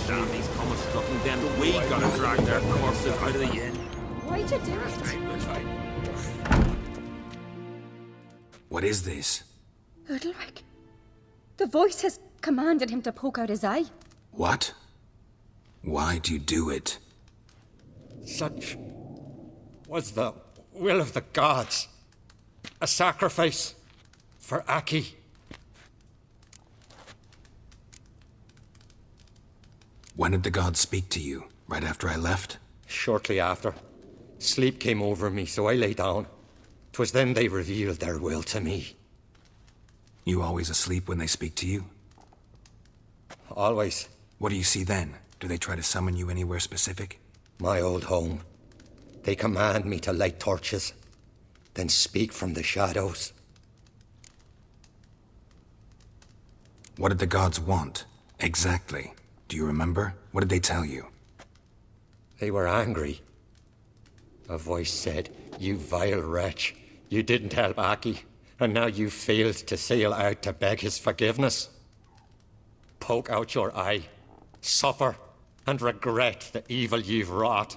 Damn these comets looking then. We gotta drag their corpses out of the inn. Why'd you do it? What is this? Udalric. The voice has commanded him to poke out his eye. What? Why do you do it? Such was the will of the gods. A sacrifice for Aki. When did the gods speak to you? Right after I left? Shortly after. Sleep came over me, so I lay down. 'Twas then they revealed their will to me. You always asleep when they speak to you? Always. What do you see then? Do they try to summon you anywhere specific? My old home. They command me to light torches, then speak from the shadows. What did the gods want? Exactly. Do you remember? What did they tell you? They were angry. A voice said, "You vile wretch, you didn't help Aki, and now you failed to sail out to beg his forgiveness. Poke out your eye, suffer, and regret the evil you've wrought."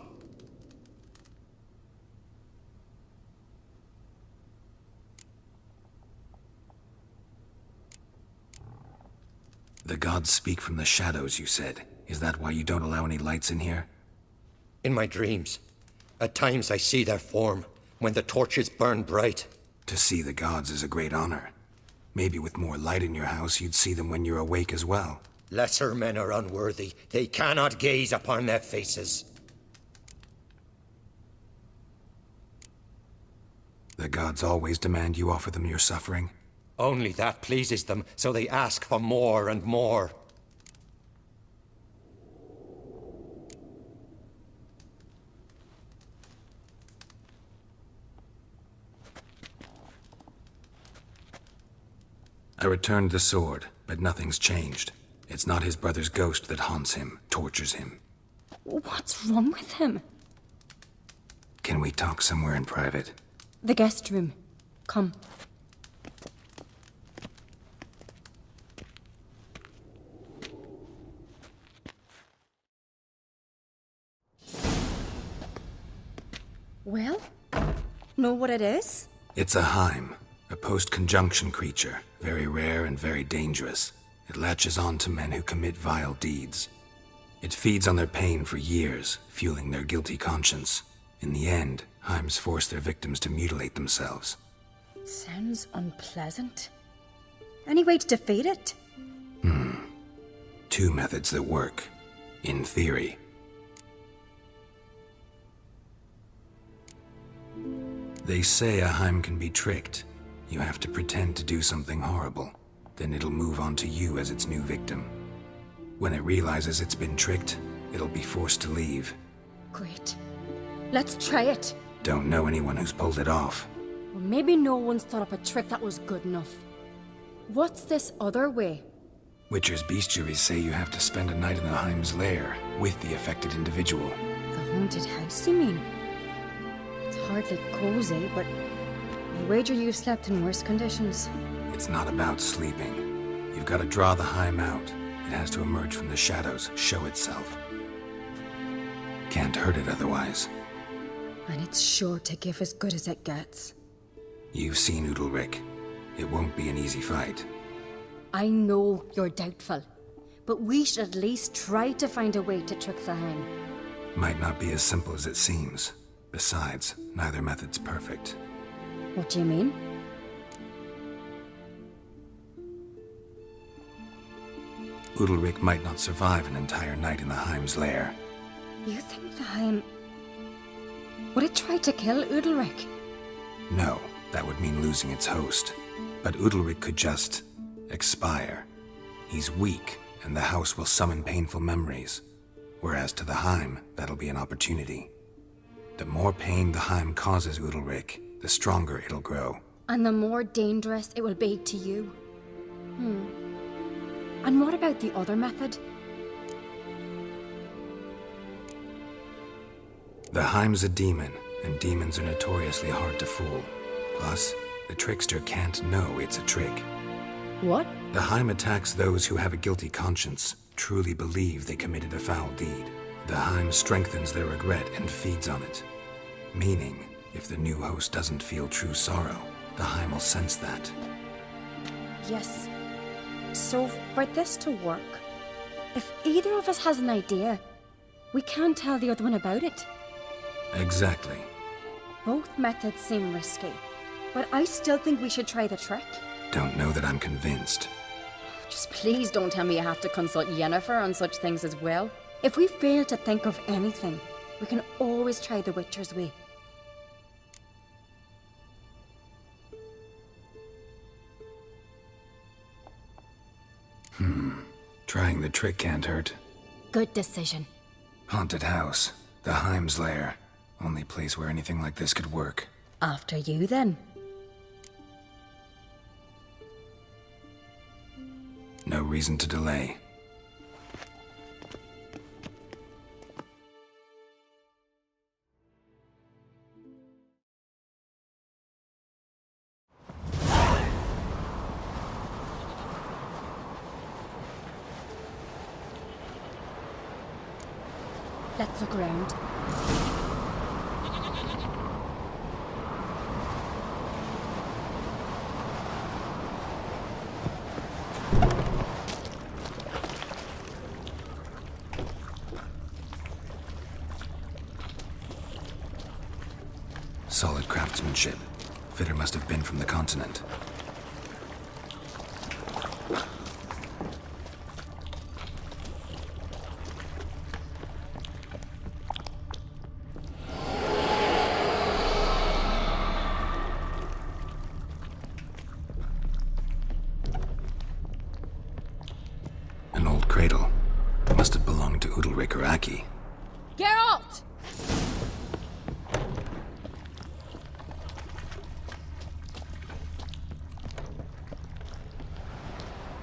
The gods speak from the shadows, you said. Is that why you don't allow any lights in here? In my dreams, at times I see their form, when the torches burn bright. To see the gods is a great honor. Maybe with more light in your house, you'd see them when you're awake as well. Lesser men are unworthy. They cannot gaze upon their faces. The gods always demand you offer them your suffering? Only that pleases them, so they ask for more and more. I returned the sword, but nothing's changed. It's not his brother's ghost that haunts him, tortures him. What's wrong with him? Can we talk somewhere in private? The guest room. Come. Well, know what it is? It's a Heim, a post-conjunction creature, very rare and very dangerous. It latches on to men who commit vile deeds. It feeds on their pain for years, fueling their guilty conscience. In the end, Heims force their victims to mutilate themselves. Sounds unpleasant. Any way to defeat it? Two methods that work, in theory. They say a Heim can be tricked. You have to pretend to do something horrible. Then it'll move on to you as its new victim. When it realizes it's been tricked, it'll be forced to leave. Great. Let's try it. Don't know anyone who's pulled it off. Well, maybe no one's thought up a trick that was good enough. What's this other way? Witcher's bestiaries say you have to spend a night in the Heim's lair with the affected individual. The haunted house, you mean? It's hardly cozy, but I wager you slept in worse conditions. It's not about sleeping. You've got to draw the Heim out. It has to emerge from the shadows, show itself. Can't hurt it otherwise. And it's sure to give as good as it gets. You've seen Udalric. It won't be an easy fight. I know you're doubtful, but we should at least try to find a way to trick the Heim. Might not be as simple as it seems. Besides, neither method's perfect. What do you mean? Udalric might not survive an entire night in the Heim's lair. You think the Heim... would it try to kill Udalric? No, that would mean losing its host. But Udalric could just... expire. He's weak, and the house will summon painful memories. Whereas to the Heim, that'll be an opportunity. The more pain the Heim causes Udalric, the stronger it'll grow. And the more dangerous it will be to you. And what about the other method? The Heim's a demon, and demons are notoriously hard to fool. Plus, the trickster can't know it's a trick. What? The Heim attacks those who have a guilty conscience, truly believe they committed a foul deed. The Heim strengthens their regret and feeds on it. Meaning, if the new host doesn't feel true sorrow, the Heim will sense that. Yes. So, for this to work, if either of us has an idea, we can't tell the other one about it. Exactly. Both methods seem risky, but I still think we should try the trick. Don't know that I'm convinced. Just please don't tell me you have to consult Yennefer on such things as well. If we fail to think of anything, we can always try the Witcher's way. Trying the trick can't hurt. Good decision. Haunted house. The Heim's lair. Only place where anything like this could work. After you, then. No reason to delay. Let's look around. Solid craftsmanship. Fitter must have been from the continent. An old cradle. Must have belonged to Udalryk or Aki. Geralt!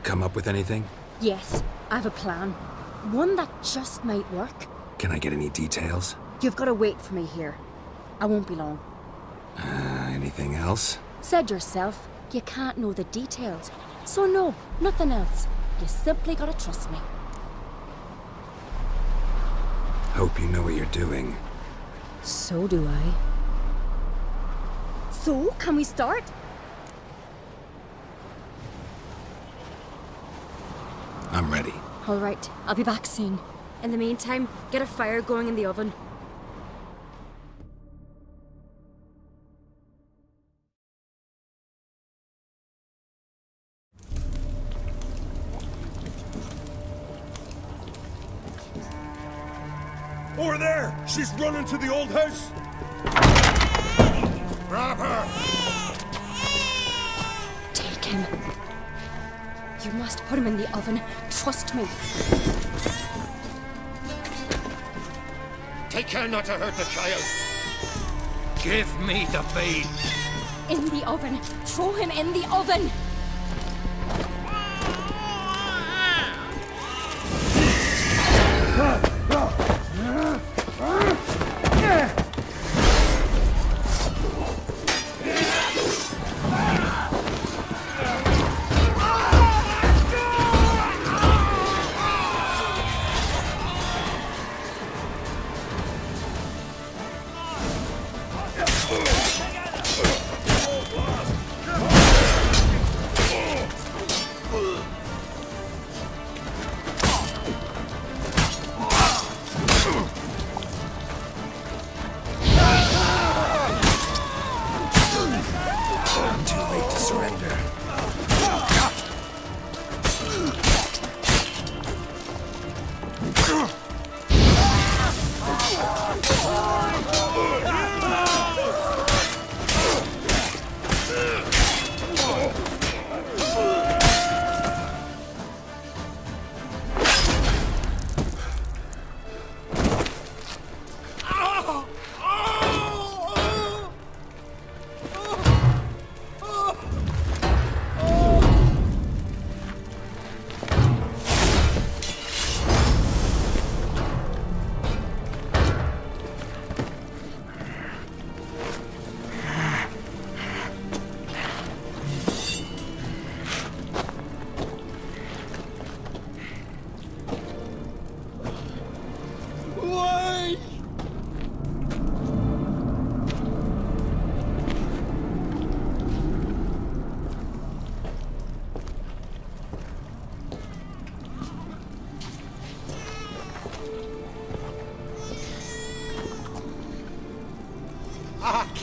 Come up with anything? Yes, I have a plan. One that just might work. Can I get any details? You've got to wait for me here. I won't be long. Anything else? Said yourself, you can't know the details. So no, nothing else. You simply gotta trust me. Hope you know what you're doing. So do I. So, can we start? I'm ready. All right, I'll be back soon. In the meantime, get a fire going in the oven. Over there! She's running to the old house! Grab her! Take him. You must put him in the oven. Trust me. Take care not to hurt the child. Give me the babe. In the oven. Throw him in the oven.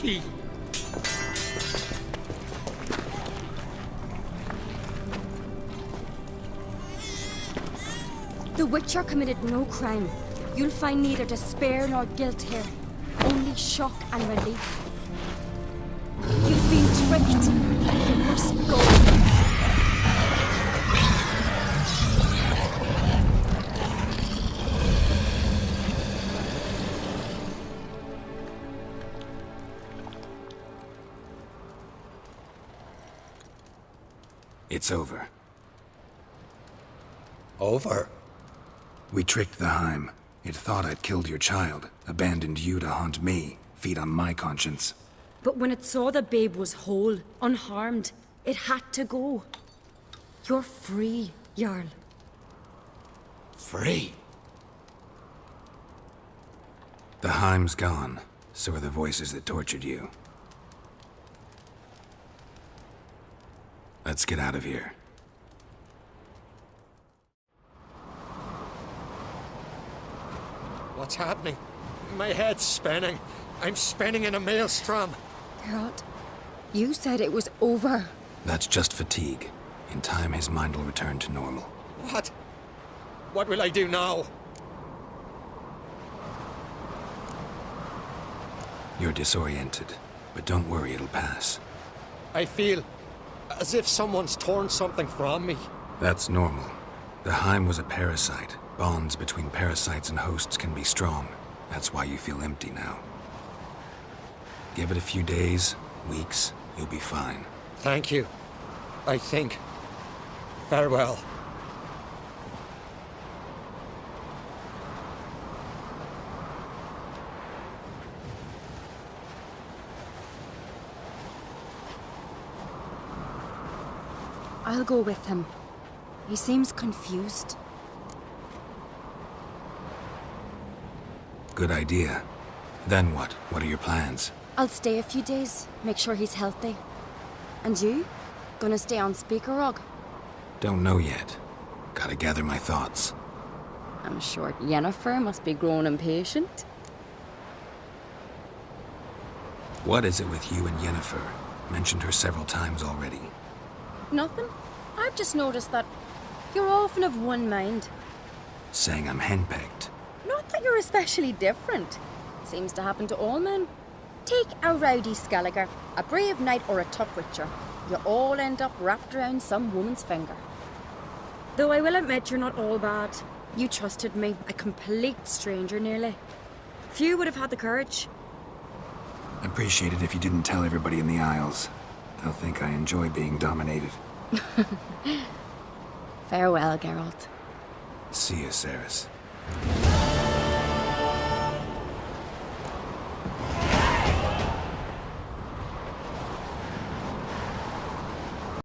Aki! The Witcher committed no crime. You'll find neither despair nor guilt here. Only shock and relief. You've been tricked. You must go. It's over. Over? We tricked the Heim. It thought I'd killed your child, abandoned you to haunt me, feed on my conscience. But when it saw the babe was whole, unharmed, it had to go. You're free, Jarl. Free? The Heim's gone, so are the voices that tortured you. Let's get out of here. What's happening? My head's spinning. I'm spinning in a maelstrom. Geralt, you said it was over. That's just fatigue. In time, his mind will return to normal. What? What will I do now? You're disoriented, but don't worry, it'll pass. I feel as if someone's torn something from me. That's normal. The Heim was a parasite. Bonds between parasites and hosts can be strong. That's why you feel empty now. Give it a few days, weeks, you'll be fine. Thank you. I think. Farewell. I'll go with him. He seems confused. Good idea. Then what? What are your plans? I'll stay a few days, make sure he's healthy. And you? Gonna stay on Speaker Rog? Don't know yet. Gotta gather my thoughts. I'm sure Yennefer must be growing impatient. What is it with you and Yennefer? Mentioned her several times already. Nothing. I've just noticed that you're often of one mind. Saying I'm henpecked. Not that you're especially different. Seems to happen to all men. Take a rowdy Skelliger, a brave knight or a tough witcher. You all end up wrapped around some woman's finger. Though I will admit you're not all bad. You trusted me, a complete stranger nearly. Few would have had the courage. I'd appreciate it if you didn't tell everybody in the Isles. They'll think I enjoy being dominated. Farewell, Geralt. See you, Cerys.